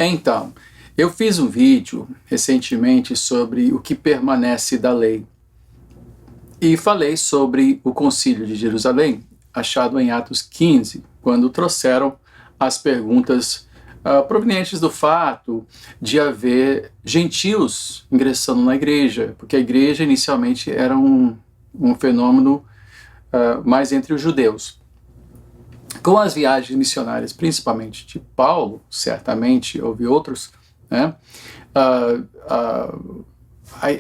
Então, eu fiz um vídeo recentemente sobre o que permanece da lei e falei sobre o Concílio de Jerusalém, achado em Atos 15, quando trouxeram as perguntas provenientes do fato de haver gentios ingressando na igreja, porque a igreja inicialmente era um fenômeno mais entre os judeus. Com as viagens missionárias, principalmente de Paulo, certamente houve outros, né?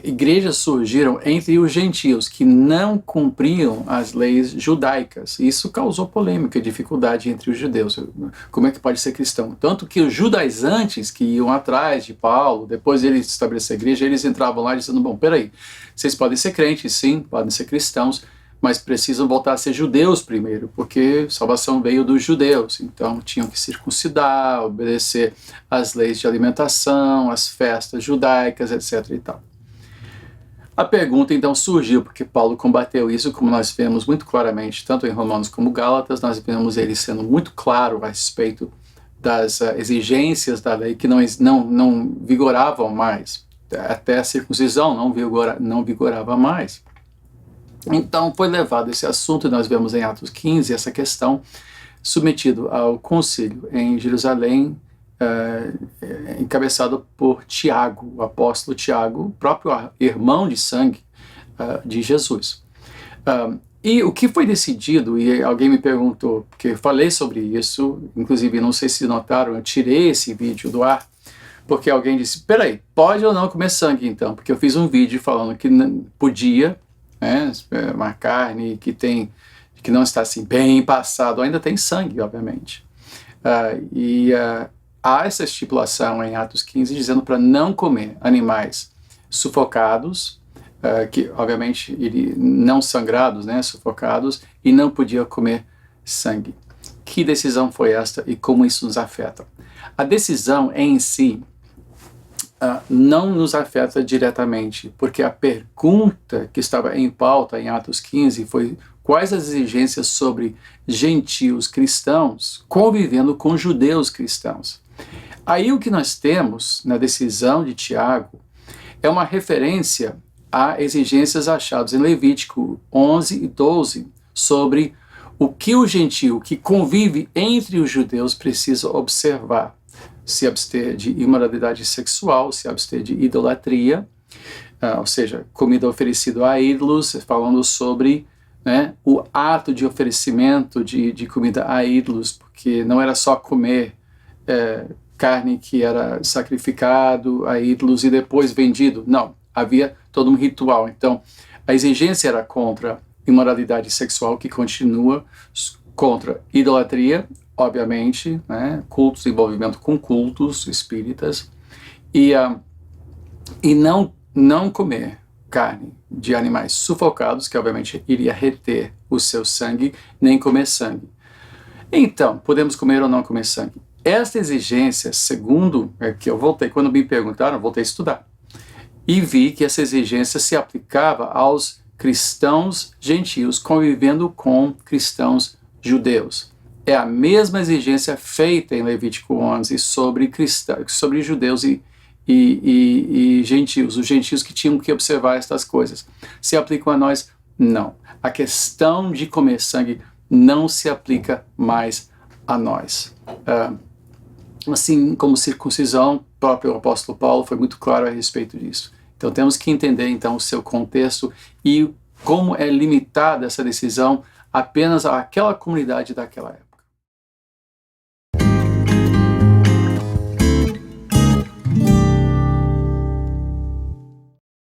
Igrejas surgiram entre os gentios que não cumpriam as leis judaicas. Isso causou polêmica e dificuldade entre os judeus. Como é que pode ser cristão? Tanto que os judaizantes que iam atrás de Paulo, depois de ele estabelecer a igreja, eles entravam lá dizendo, bom, peraí, vocês podem ser crentes, sim, podem ser cristãos, mas precisam voltar a ser judeus primeiro, porque salvação veio dos judeus, então tinham que circuncidar, obedecer às leis de alimentação, às festas judaicas, etc. e tal. A pergunta então surgiu, porque Paulo combateu isso, como nós vemos muito claramente, tanto em Romanos como Gálatas, nós vemos ele sendo muito claro a respeito das exigências da lei que não vigoravam mais, até a circuncisão não vigorava mais. Então foi levado esse assunto, e nós vemos em Atos 15 essa questão, submetido ao concílio em Jerusalém, encabeçado por Tiago, o apóstolo Tiago, o próprio irmão de sangue de Jesus. E o que foi decidido, e alguém me perguntou, porque eu falei sobre isso, inclusive não sei se notaram, eu tirei esse vídeo do ar, porque alguém disse, peraí, pode ou não comer sangue então? Porque eu fiz um vídeo falando que podia, né, uma carne que não está assim bem passado, ainda tem sangue, obviamente. Há essa estipulação em Atos 15 dizendo para não comer animais sufocados, que obviamente não sangrados, né, sufocados, e não podia comer sangue. Que decisão foi esta e como isso nos afeta? A decisão em si não nos afeta diretamente, porque a pergunta que estava em pauta em Atos 15 foi quais as exigências sobre gentios cristãos convivendo com judeus cristãos. Aí o que nós temos na decisão de Tiago é uma referência a exigências achadas em Levítico 11 e 12 sobre o que o gentio que convive entre os judeus precisa observar. Se abster de imoralidade sexual, se abster de idolatria, ou seja, comida oferecida a ídolos, falando sobre, né, o ato de oferecimento de comida a ídolos, porque não era só comer carne que era sacrificado a ídolos e depois vendido, não, havia todo um ritual. Então, a exigência era contra imoralidade sexual, que continua, contra idolatria, obviamente, né, cultos, envolvimento com cultos espíritas, e não comer carne de animais sufocados, que obviamente iria reter o seu sangue, nem comer sangue. Então, podemos comer ou não comer sangue? Esta exigência, segundo que eu voltei, quando me perguntaram, eu voltei a estudar, e vi que essa exigência se aplicava aos cristãos gentios convivendo com cristãos judeus. É a mesma exigência feita em Levítico 11 sobre judeus e gentios, os gentios que tinham que observar estas coisas. Se aplicam a nós? Não. A questão de comer sangue não se aplica mais a nós. Assim como circuncisão, o próprio apóstolo Paulo foi muito claro a respeito disso. Então temos que entender então o seu contexto e como é limitada essa decisão apenas àquela comunidade daquela época.